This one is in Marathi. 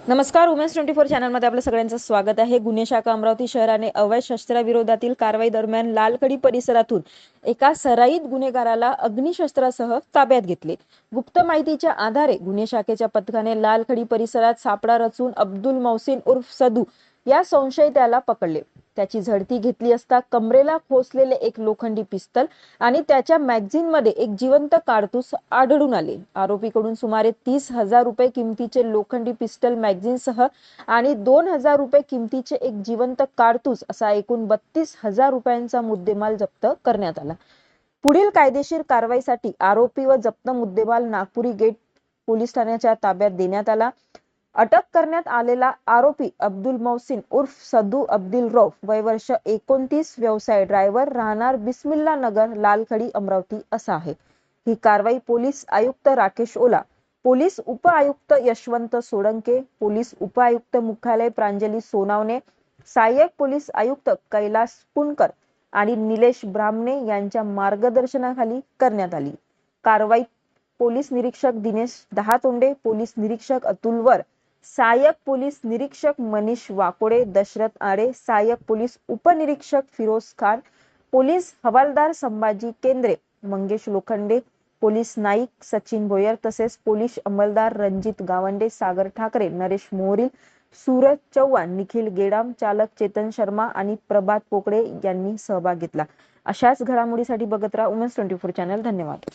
नमस्कार. उमेश 24 चॅनलमध्ये आपलं सगळ्यांचं स्वागत आहे. गुन्हे शाखा अमरावती शहराने अवैध शस्त्राविरोधातील कारवाई दरम्यान लालखडी परिसरातून एका सराईत गुन्हेगाराला अग्निशस्त्रासह ताब्यात घेतले. गुप्त माहितीच्या आधारे गुन्हे शाखेच्या पथकाने लालखडी परिसरात सापळा रचून अब्दुल मौसिन उर्फ सदू या संशयिताला पकडले. त्याची झडती घेतली असता कमरेला खोसलेले एक लोखंडी पिस्तल आणि त्याच्या मॅगझिन मध्ये एक जिवंत कारतूस आढळून आले. आरोपीकडून सुमारे 30,000 रुपये किमतीचे लोखंडी पिस्टल मॅगझिन सह आणि 2,000 रुपये किमतीचे एक जिवंत कारतूस असा एकूण 32,000 रुपयांचा मुद्देमाल जप्त करण्यात आला. पुढील कायदेशीर कारवाईसाठी आरोपी व जप्त मुद्देमाल नागपुरी गेट पोलीस ठाण्याच्या ताब्यात देण्यात आला. अटक करण्यात आलेला आरोपी अब्दुल मौसिन उर्फ सदू अब्दुल रौफ, वय वर्ष 29, व्यवसाय ड्रायव्हर, राहणार बिस्मिल्ला नगर, लालखडी, अमरावती असा आहे. ही कारवाई पोलीस आयुक्त राकेश ओला, पोलीस उप आयुक्त यशवंत सोळंके, पोलीस उप आयुक्त मुख्यालय प्रांजली सोनावणे, सहाय्यक पोलीस आयुक्त कैलास पुणकर आणि निलेश ब्राह्मणे यांच्या मार्गदर्शनाखाली करण्यात आली. कारवाईत पोलीस निरीक्षक दिनेश दहातोंडे, पोलीस निरीक्षक अतुल वर, सहाय्यक पोलीस निरीक्षक मनीष वाकोडे, दशरथ आडे, सहाय्यक पोलीस उपनिरीक्षक फिरोज खान, पोलीस हवालदार संभाजी केंद्रे, मंगेश लोखंडे, पोलीस नाईक सचिन भोयर तसेच पोलीस अंमलदार रणजित गावंडे, सागर ठाकरे, नरेश मोहरील, सूरज चव्हाण, निखिल गेडाम, चालक चेतन शर्मा आणि प्रभात पोकळे यांनी सहभाग घेतला. अशाच घडामोडीसाठी बघत राहा उमेश 24 चॅनल. धन्यवाद.